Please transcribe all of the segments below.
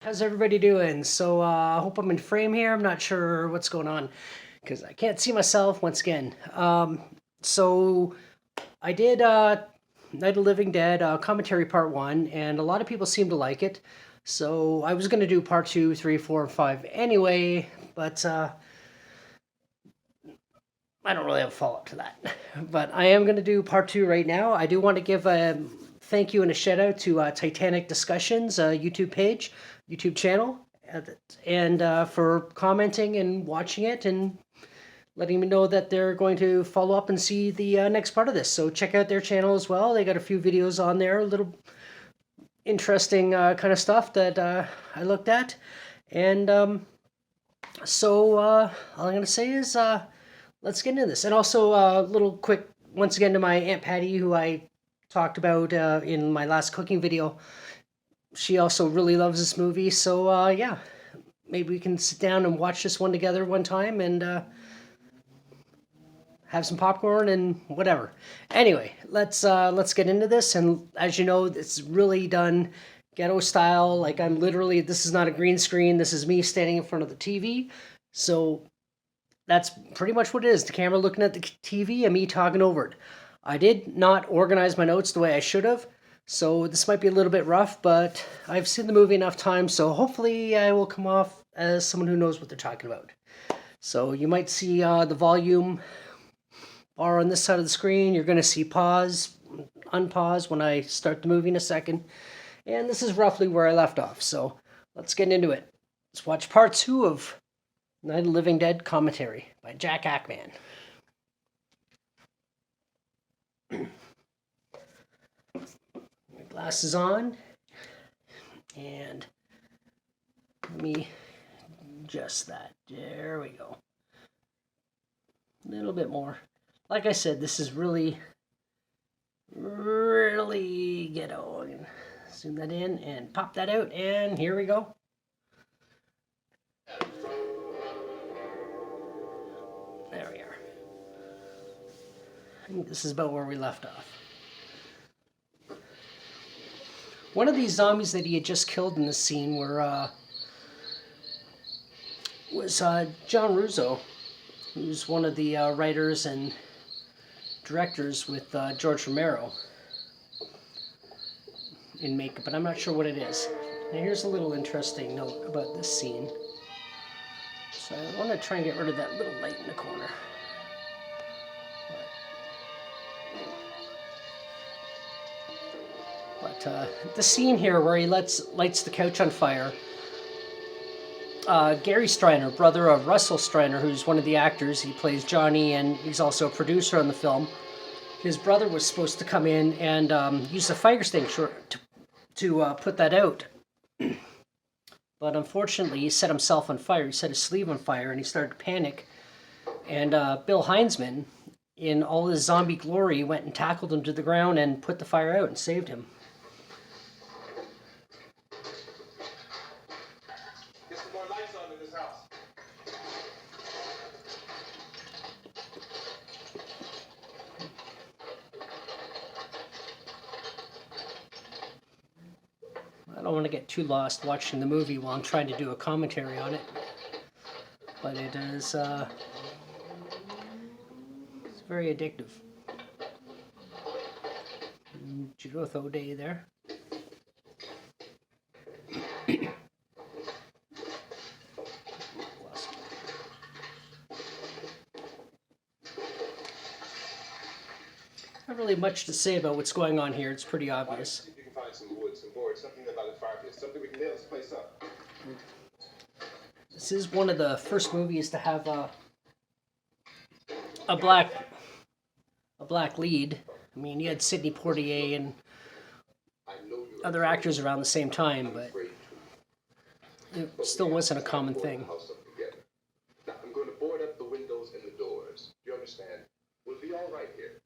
How's everybody doing? So I hope I'm in frame here. I'm not sure what's going on because I can't see myself once again. So I did Night of the Living Dead commentary part one, and a lot of people seem to like it. So I was going to do part two, three, four, and five anyway, but I don't really have a follow up to that. But I am going to do part two right now. I do want to give a thank you and a shout out to Titanic Discussions YouTube page, YouTube channel, and for commenting and watching it and letting me know that they're going to follow up and see the next part of this. So check out their channel as well. They got a few videos on there, a little interesting kind of stuff that I looked at. And all I'm going to say is let's get into this. And also a little quick, once again, to my Aunt Patty, who I talked about in my last cooking video. She also really loves this movie. So yeah, maybe we can sit down and watch this one together one time and have some popcorn and whatever. Anyway, let's get into this. And as you know, it's really done ghetto style. Like I'm literally, this is not a green screen. This is me standing in front of the TV. So that's pretty much what it is. The camera looking at the TV and me talking over it. I did not organize my notes the way I should have. So this might be a little bit rough, but I've seen the movie enough times, so hopefully I will come off as someone who knows what they're talking about. So you might see the volume bar on this side of the screen. You're going to see pause, unpause when I start the movie in a second. And this is roughly where I left off. So let's get into it. Let's watch part two of Night of the Living Dead commentary by Jack Ackman. My glasses on. And let me adjust that. There we go. A little bit more. Like I said, this is really ghetto. I'm gonna zoom that in and pop that out, and here we go. There we are. I think this is about where we left off. One of these zombies that he had just killed in this scene was John Russo, who's one of the writers and directors with George Romero in makeup, but I'm not sure what it is. Now here's a little interesting note about this scene. So I want to try and get rid of that little light in the corner. But the scene here where he lights the couch on fire, Gary Striner, brother of Russell Striner, who's one of the actors, he plays Johnny and he's also a producer on the film. His brother was supposed to come in and use a fire extinguisher to put that out. But unfortunately, he set himself on fire. He set his sleeve on fire and he started to panic. And Bill Heinzman, in all his zombie glory, went and tackled him to the ground and put the fire out and saved him. Get some more lights on in this house. I don't want to get too lost watching the movie while I'm trying to do a commentary on it. But it is it's very addictive. Judith O'Day there. Not really much to say about what's going on here. It's pretty obvious. See if you can find some wood, some boards, something about the fireplace, something we can nail this place up. This is one of the first movies to have a black lead. I mean, you had Sidney Poitier and other actors around the same time, but it still wasn't a common thing. Now, I'm going to board up the windows and the doors. Do you understand? We'll be all right here.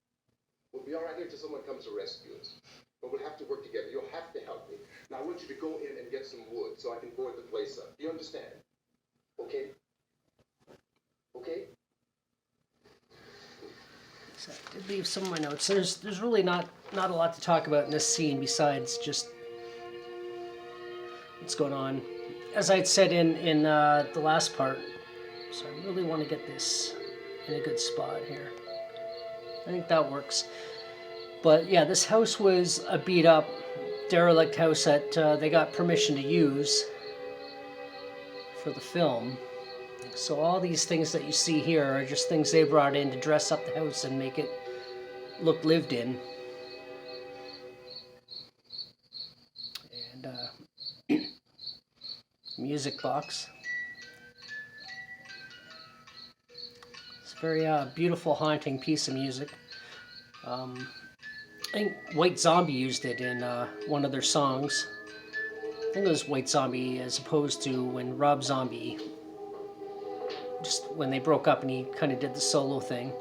We'll be all right here till someone comes to rescue us. But we'll have to work together. You'll have to help me. Now, I want you to go in and get some wood so I can board the place up. Do you understand? Okay? Okay? So I did leave some of my notes. There's really not a lot to talk about in this scene besides just what's going on. as I'd said in the last part, so I really want to get this in a good spot here. I think that works. But yeah, this house was a beat up, derelict house that they got permission to use for the film. So all these things that you see here are just things they brought in to dress up the house and make it look lived in. And music box. It's a very beautiful, haunting piece of music. I think White Zombie used it in one of their songs. I think it was White Zombie as opposed to when Rob Zombie, just when they broke up and he kind of did the solo thing.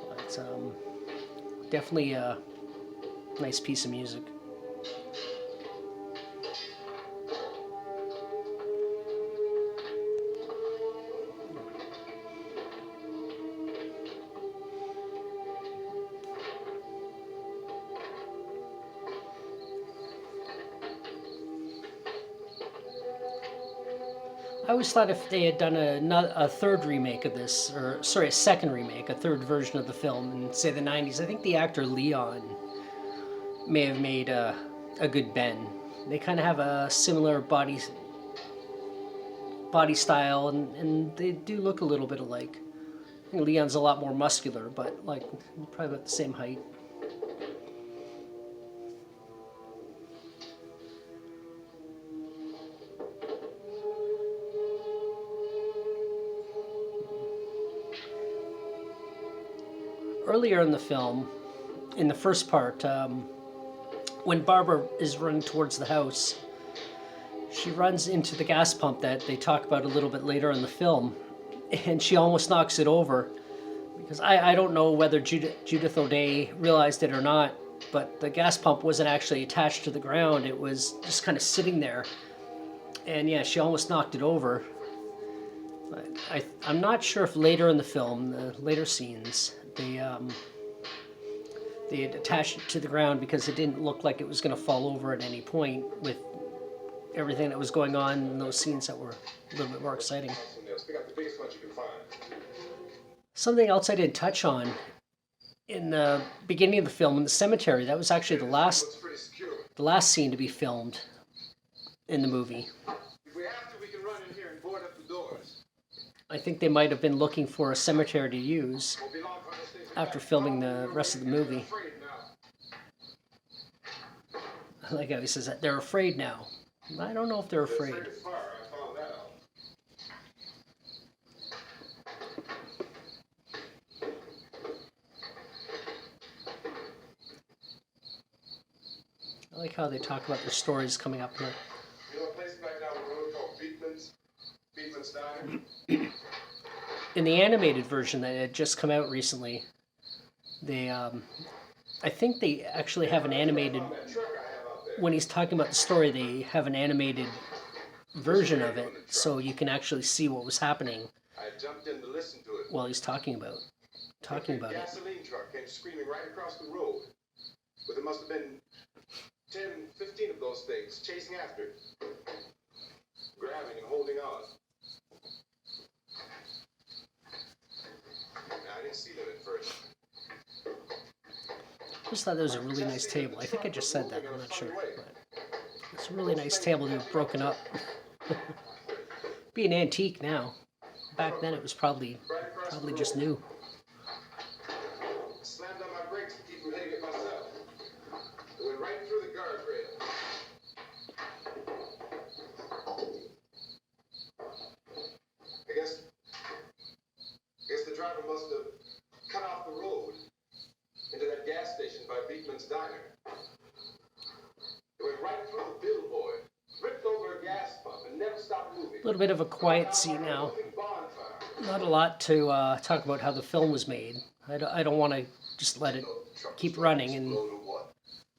But definitely a nice piece of music. I always thought if they had done a third remake of this, or sorry, a second remake, a third version of the film in, say, the 90s, I think the actor Leon may have made a good Ben. They kind of have a similar body style, and they do look a little bit alike. I think Leon's a lot more muscular, but like probably about the same height. Earlier in the film, in the first part, when Barbara is running towards the house, she runs into the gas pump that they talk about a little bit later in the film, and she almost knocks it over. Because I don't know whether Judith O'Dea realized it or not, but the gas pump wasn't actually attached to the ground. It was just kind of sitting there. And yeah, she almost knocked it over. I'm not sure if later in the film, the later scenes, they had attached it to the ground because it didn't look like it was going to fall over at any point with everything that was going on in those scenes that were a little bit more exciting. Something else I didn't touch on in the beginning of the film, in the cemetery, that was actually the last scene to be filmed in the movie. If we have to, we can run in here and board up the doors. I think they might have been looking for a cemetery to use after filming the rest of the movie. I like how he says that they're afraid now. I don't know if they're afraid. I like how they talk about their stories coming up here. You know a place right down the road called Beekman's Diner? In the animated version that had just come out recently, they, I think they actually have an animated, when he's talking about the story, they have an animated version of it, so you can actually see what was happening I jumped in to listen to it. while he's talking about it. Gasoline truck came screaming right across the road. But there must have been 10, 15 of those things chasing after it, grabbing and holding on. I didn't see them at first. I just thought that was a really nice table. I think I just said that, I'm not sure. But it's a really nice table to have broken up. Be an antique now. Back then it was probably just new. Slammed on my brakes to keep from hitting it myself. It went right through the guardrail. I guess the driver must have cut off the road into that gas station by Beekman's Diner. It went right through the billboard, ripped over a gas pump, and never stopped moving. A little bit of a quiet scene now. Not a lot to talk about how the film was made. I don't want to just let it keep running, and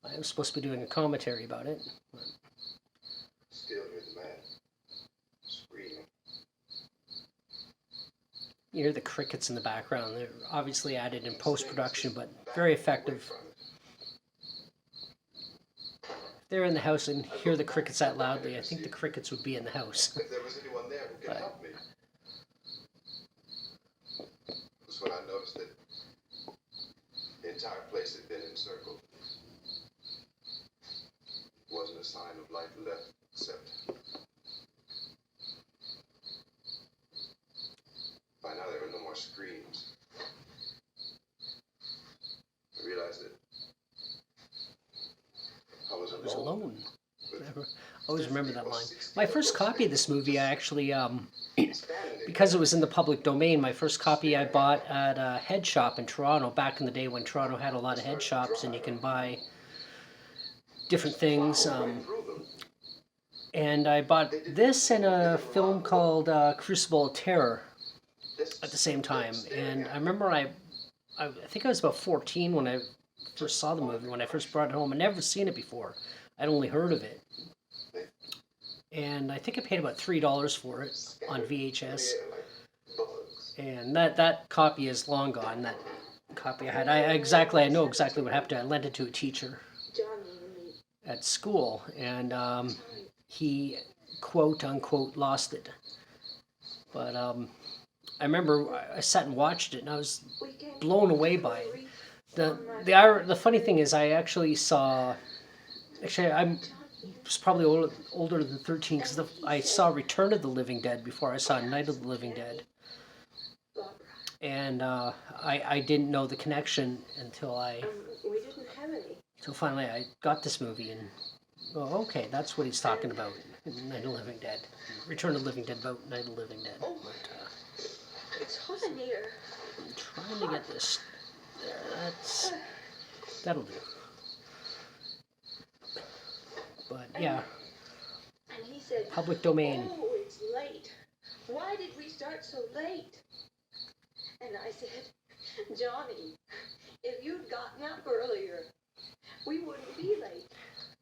I'm supposed to be doing a commentary about it. Still, you're the man. Screaming. You hear the crickets in the background. They're obviously added in post-production, but very effective. If they're in the house and hear the crickets that loudly, I think the crickets would be in the house. If there was anyone there who could But- help me. That's when I noticed that the entire place had been encircled. Wasn't a sign of life left, except by now there were no more screams. I realized that I was I was alone. alone. I always remember that line. My first copy of this movie, I actually, because it was in the public domain, my first copy I bought at a head shop in Toronto, back in the day when Toronto had a lot of head shops and you can buy different things. And I bought this and a film called Crucible of Terror at the same time. And I remember I think I was about 14 when I first saw the movie, when I first brought it home. I'd never seen it before. I'd only heard of it. And I think I paid about $3 for it on VHS. And that copy is long gone, that copy I had. I know exactly what happened. I lent it to a teacher at school, and he, quote unquote, lost it. But I remember I sat and watched it, and I was blown away by it. The funny thing is, I actually saw. Actually, I was probably older than 13 because I saw Return of the Living Dead before I saw Night of the Living Dead, and I didn't know the connection until finally I got this movie and okay, that's what he's talking about. Night of the Living Dead, Return of the Living Dead about Night of the Living Dead. But, it's hot in here. I'm trying to get this. There, that'll do. But yeah, And he said, public domain. "Oh, it's late. Why did we start so late?" And I said, "Johnny, if you'd gotten up earlier, we wouldn't be late."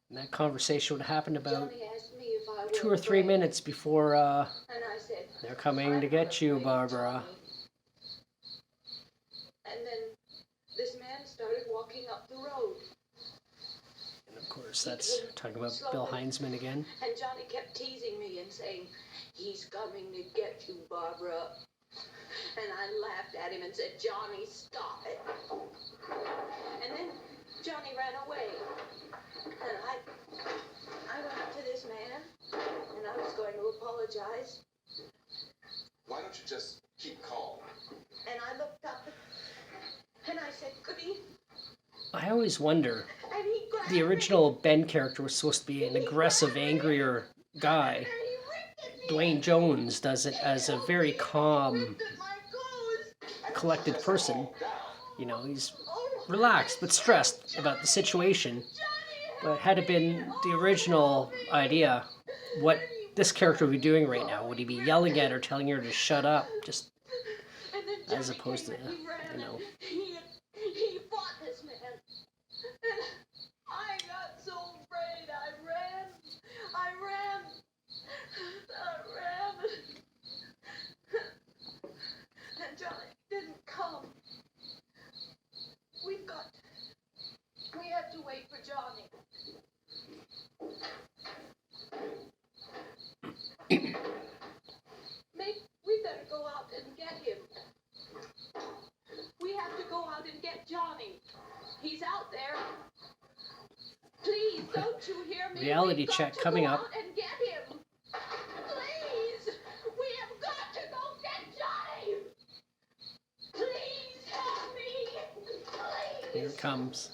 And that conversation would happen about Johnny asked me if I 2 or 3 minutes before And I said, they're coming to get you, Barbara. And then this man started walking up the road. And of course, that's talking about Bill Heinzman again. And Johnny kept teasing me and saying, "He's coming to get you, Barbara." And I laughed at him and said, "Johnny, stop it." And then Johnny ran away. And I went up to this man, and I was going to apologize. Why don't you just keep calm? And I looked up, and I said, "Goody." I always wonder, And he grabbed the original Ben character was supposed to be an aggressive, angrier guy. me, and he ripped at me. Dwayne Jones does it as a very calm, Ripped at my clothes. collected person. You know, he's Oh, relaxed but stressed about the situation. But had it been the original idea, what this character would be doing right now? Would he be yelling at her, telling her to shut up? Just and then as Johnny opposed came to, and he ran, you know. He fought this man. And I got so afraid. I ran. And Johnny didn't come. We have to wait for Johnny. We better go out and get him. We have to go out and get Johnny. He's out there. Please, don't you hear me? Reality We've got check to coming go up. out and get him. Please, we have got to go get Johnny. Please help me. Please. Here it comes.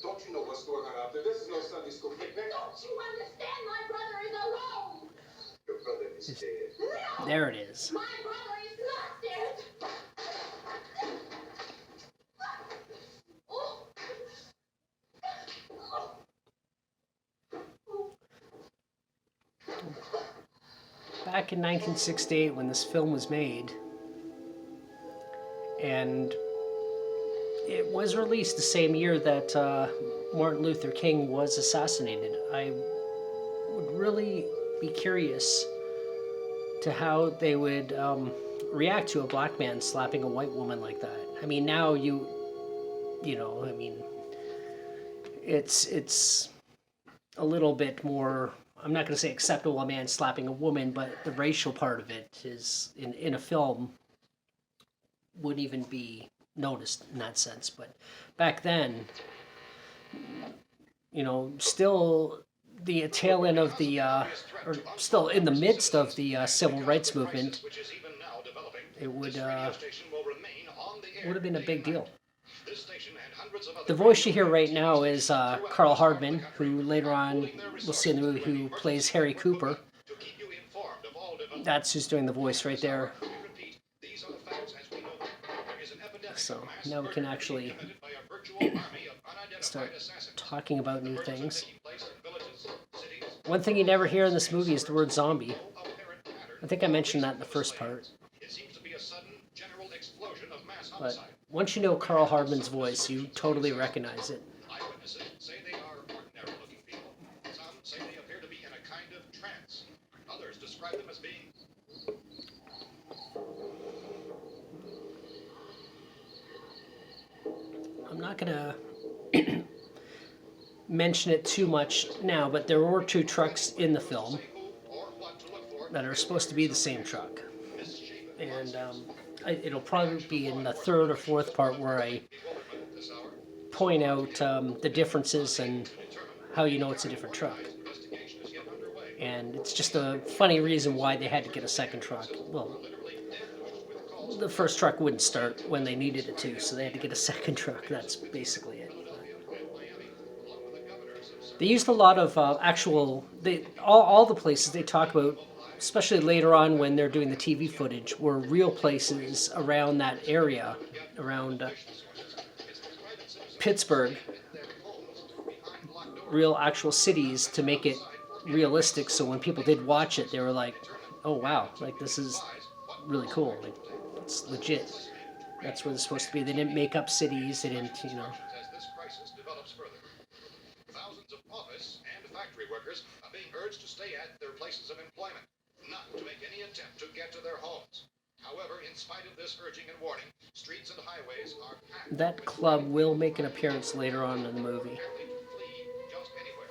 Don't you know what's going on out there? This is no Sunday school picnic. Don't you understand? My brother is alone. Your brother is dead. No, There it is. my brother is not dead. Oh. Back in 1968 when this film was made, and it was released the same year that Martin Luther King was assassinated. I would really be curious to how they would react to a black man slapping a white woman like that. I mean, now you know, I mean, it's a little bit more. I'm not going to say acceptable, a man slapping a woman, but the racial part of it is in a film wouldn't even be noticed in that sense. But back then, still the tail end of the, or still in the midst of the civil rights movement, it would have been a big deal. The voice you hear right now is Carl Hardman, who later on we'll see in the movie who plays Harry Cooper. That's who's doing the voice right there. So now we can actually start talking about new things. One thing you never hear in this movie is the word zombie. I think I mentioned that in the first part. But once you know Carl Hardman's voice, you totally recognize it. Eyewitnesses say they are ordinary looking people. Some say they appear to be in a kind of trance. Others describe them as being... I'm not going to mention it too much now, but there were two trucks in the film that are supposed to be the same truck. And it'll probably be in the third or fourth part where I point out the differences and how you know it's a different truck. And it's just a funny reason why they had to get a second truck. Well, the first truck wouldn't start when they needed it to, so they had to get a second truck. That's basically it. They used a lot of all the places they talk about, especially later on when they're doing the TV footage, were real places around that area, around Pittsburgh, real actual cities to make it realistic. So when people did watch it, they were like, "Oh wow, like this is really cool. Like it's legit." That's where it's supposed to be. They didn't make up cities. They didn't, Thousands of office and factory workers are being urged to stay at their places of employment, not to make any attempt to get to their homes. However, in spite of this urging and warning, streets and highways are packed. That club will make an appearance later on in the movie. Just anywhere.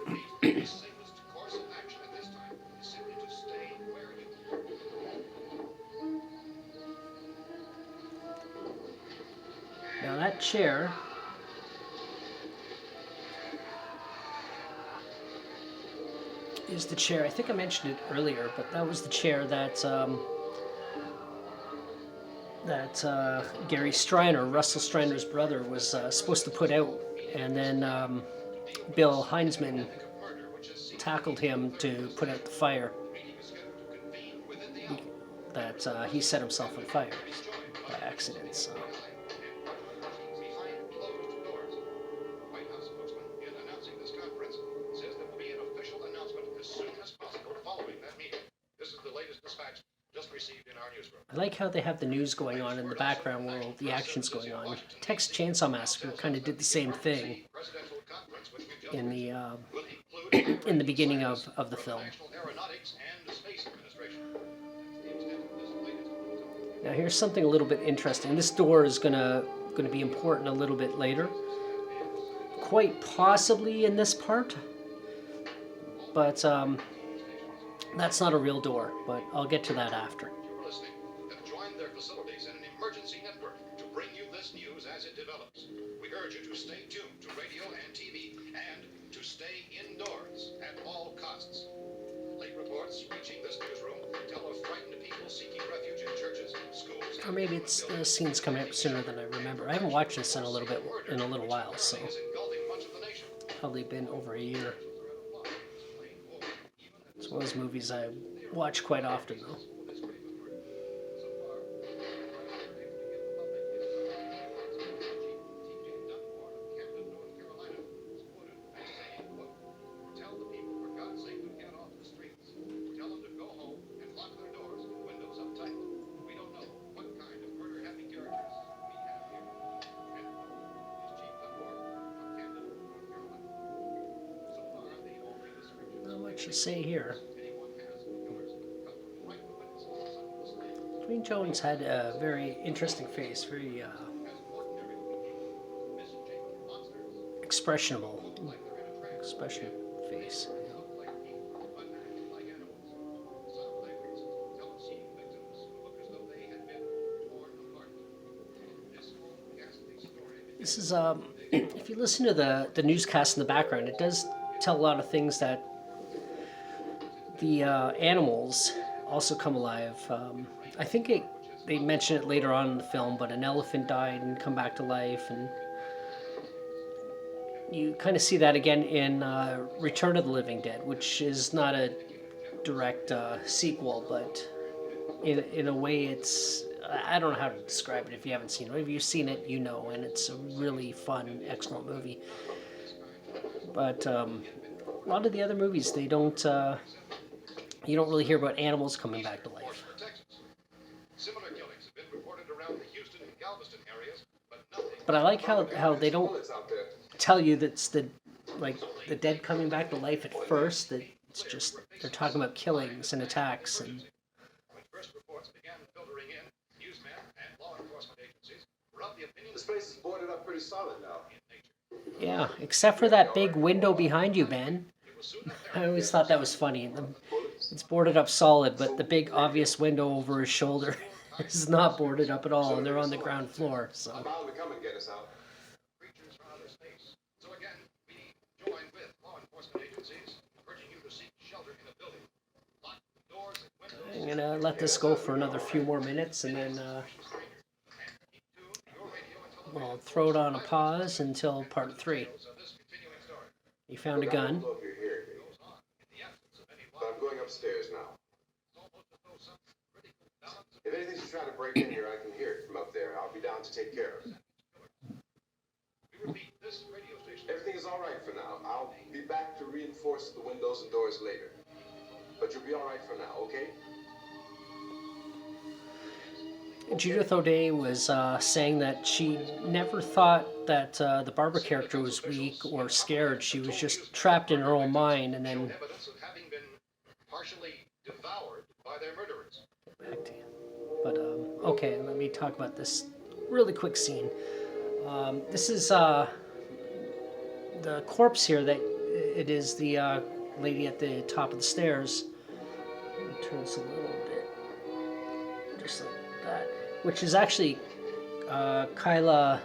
We repeat, the safest course of action at this time is simply to stay where you are. Now that chair is the chair. I think I mentioned it earlier, but that was the chair that Gary Striner, Russell Striner's brother, was supposed to put out, and then Bill Heinzman tackled him to put out the fire. That he set himself on fire by accident. So. I like how they have the news going on in the background while the action's going on. Texas Chainsaw Massacre kind of did the same thing in the beginning of the film. Now here's something a little bit interesting. This door is gonna be important a little bit later, quite possibly in this part, but that's not a real door. But I'll get to that after. Facilities in an emergency network to bring you this news as it develops. We urge you to stay tuned to radio and TV and to stay indoors at all costs. Late reports reaching this newsroom tell of frightened people seeking refuge in churches, schools, or maybe it's the scene's coming up sooner than I remember. I haven't watched this in a little while, so probably been over a year. It's one of those movies I watch quite often, though. To say here, Dwayne Jones had a very interesting face, very expressionable. expression face. This is if you listen to the newscast in the background, it does tell a lot of things that the animals also come alive. I think they mention it later on in the film, but an elephant died and come back to life, and you kind of see that again in Return of the Living Dead, which is not a direct sequel, but in a way it's, I don't know how to describe it if you haven't seen it. If you've seen it, you know, and it's a really fun, excellent movie. But a lot of the other movies, they don't, you don't really hear about animals coming back to life. Similar killings have been reported around the Houston and Galveston areas, but nothing. But I like how they don't tell you that's the dead coming back to life at first. That it's just they're talking about killings and attacks and. When first reports began filtering in, newsmen and law enforcement agencies were of the opinion this place is boarded up pretty solid now. Yeah, except for that big window behind you, Ben. I always thought that was funny. It's boarded up solid, but the big obvious window over his shoulder is not boarded up at all, and they're on the ground floor. So. I'm bound to come and get us out. Creatures from outer space. So again, we join with law enforcement agencies, urging you to seek shelter in a building. Lock the doors and windows. I'm gonna let this go for another few more minutes, and then we'll throw it on a pause until part 3. You found a gun. But I'm going upstairs now. If anything's trying to break in here, I can hear it from up there. I'll be down to take care of it. Everything is all right for now. I'll be back to reinforce the windows and doors later. But you'll be all right for now, okay? Judith O'Dea was saying that she never thought that the Barbara character was weak or scared. She was just trapped in her own mind, and then. Evidence of having been partially devoured by their murderers. Back to you. But okay, let me talk about this really quick scene. This is the corpse here. That it is the lady at the top of the stairs. Let me turn this a little bit, just like that. Which is actually Kyla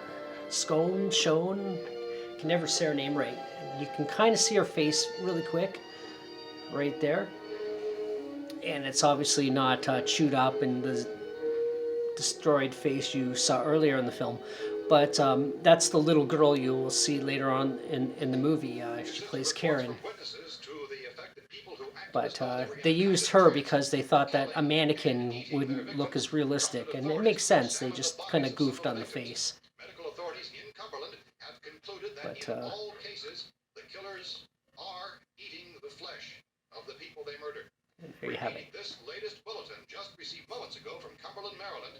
Schoen. Can never say her name right. You can kind of see her face really quick, right there. And it's obviously not chewed up in the destroyed face you saw earlier in the film. But that's the little girl you will see later on in the movie. She plays Karen. But they used her because they thought that a mannequin wouldn't look as realistic. And it makes sense. They just kind of goofed on the face. Medical authorities in Cumberland have concluded that But, in all cases, the killers are eating the flesh of the people they murdered. There you have it. This latest bulletin, just received moments ago from Cumberland, Maryland,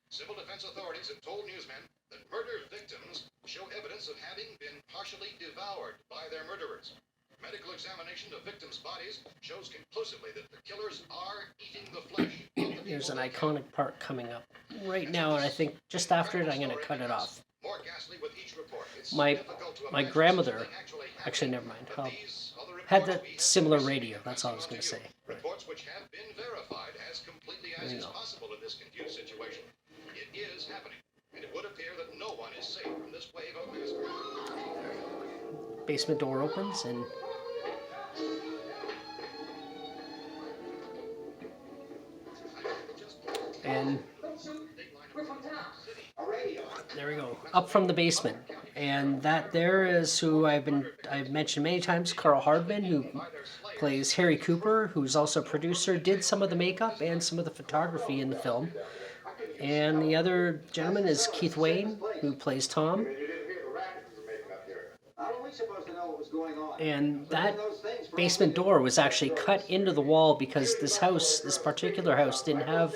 civil defense authorities have told newsmen that murder victims show evidence of having been partially devoured by their murderers. Medical examination of victims' bodies shows conclusively that the killers are eating the flesh. There's an iconic part coming up right now, and I think just after it, I'm going to cut it off. More ghastly with each report. It's My difficult to my imagine grandmother, something actually actually, happening, never mind. but I'll, these other had reports that we have similar received radio. That's all I was going to say. Reports which have been verified as completely as There you is go. possible in this confused situation. It is happening, and it would appear that no one is safe from this wave of mass murder. Basement door opens, and there we go, up from the basement. And that there is who I've mentioned many times, Carl Hardman, who plays Harry Cooper, who's also a producer, did some of the makeup and some of the photography in the film. And the other gentleman is Keith Wayne, who plays Tom. And that basement door was actually cut into the wall because this particular house, didn't have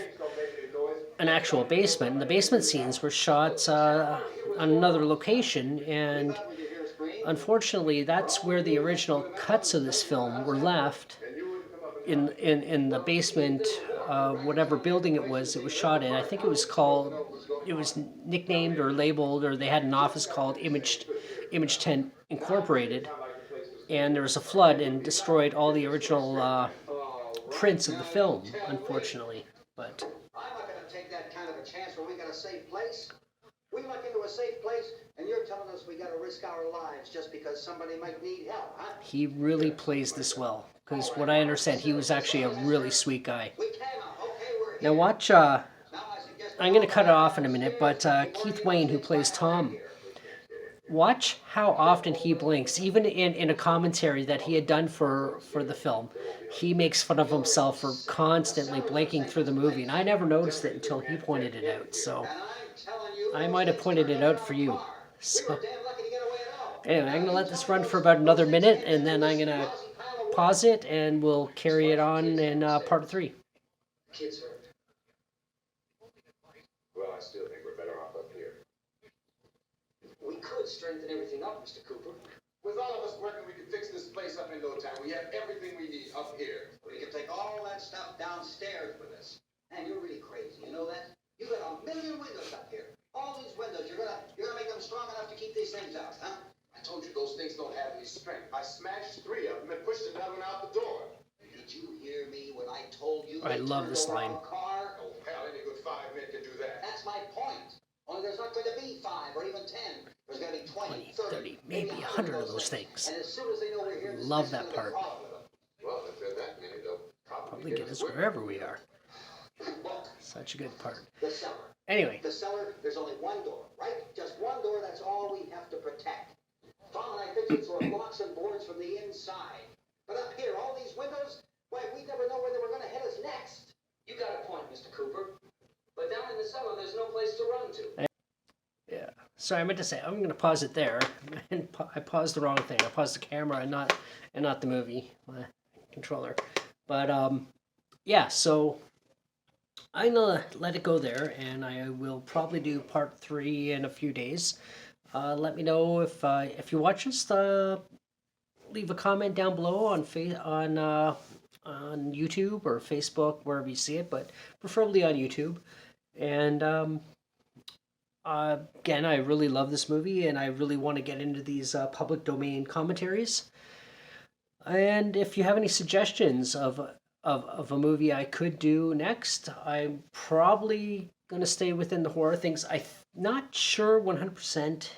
an actual basement. And the basement scenes were shot on another location, and unfortunately, that's where the original cuts of this film were left. In the basement, whatever building it was shot in. I think it was nicknamed or labeled, or they had an office called Image Tent Incorporated. and there was a flood and destroyed all the original prints of the film, unfortunately. But I'm not going to take that kind of a chance when we got a safe place. We luck into a safe place, and you're telling us we got to risk our lives just because somebody might need help, huh? he really plays this well, because what I understand, he was actually a really sweet guy. We cannot. Okay, we're Now here. watch, Now I suggest I'm going to cut it off in a minute, but Keith Wayne, who plays Tom, watch how often he blinks. Even in a commentary that he had done for the film, he makes fun of himself for constantly blinking through the movie, and I never noticed it until he pointed it out. So And I'm telling you, I might have pointed it out for you. we So were damn lucky to get away at all. anyway, I'm gonna let this run for about another minute, and then I'm gonna pause it, and we'll carry it on in part 3. Kids hurt. Well, I still think we're better off up here. We could strengthen everything up, Mr. Cooper. With all of us working, we can fix this place up in no time. We have everything we need up here. We can take all that stuff downstairs with us. And you're really crazy, you know that? You got a million windows up here. All these windows, you're gonna make them strong enough to keep these things out, huh? I told you those things don't have any strength. I smashed 3 of them and pushed another one out the door. Did you hear me when I told you? I they love turned this over line. our car? Oh, hell, any good 5 men can do that. That's my point. Only there's not going to be 5 or even 10. There's going to be 20, 30, maybe 100 of those things. And as soon as they know we're here, this Love place is that gonna be part. crawling with them. Well, if there are that many, they'll Probably get us wherever we are. Look, Such a good part. the cellar. Anyway, The cellar, there's only one door, right? Just one door, that's all we have to protect. Tom and I fixed it so it locks and boards from the inside. But up here, all these windows, why, we never know where they were going to hit us next. You got a point, Mr. Cooper. But down in the cellar, there's no place to run to. yeah. Sorry, I meant to say I'm gonna pause it there, and I paused the wrong thing. I paused the camera and not the movie, my controller. But yeah. So I'm gonna let it go there, and I will probably do part 3 in a few days. Let me know if you watch this. Leave a comment down below on on YouTube or Facebook, wherever you see it, but preferably on YouTube. And again, I really love this movie, and I really want to get into these public domain commentaries. And if you have any suggestions of a movie I could do next, I'm probably gonna stay within the horror things. I'm not sure 100%.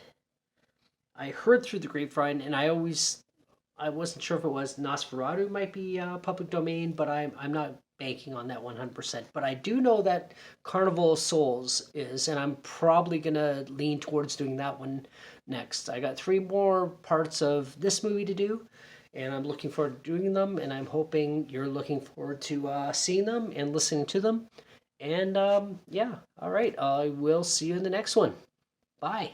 I heard through the grapevine, and I wasn't sure if it was Nosferatu might be public domain, but I'm not banking on that 100%. But I do know that Carnival of Souls is, and I'm probably gonna lean towards doing that one next. I got 3 more parts of this movie to do, and I'm looking forward to doing them, and I'm hoping you're looking forward to seeing them and listening to them. And yeah, all right, I will see you in the next one. Bye.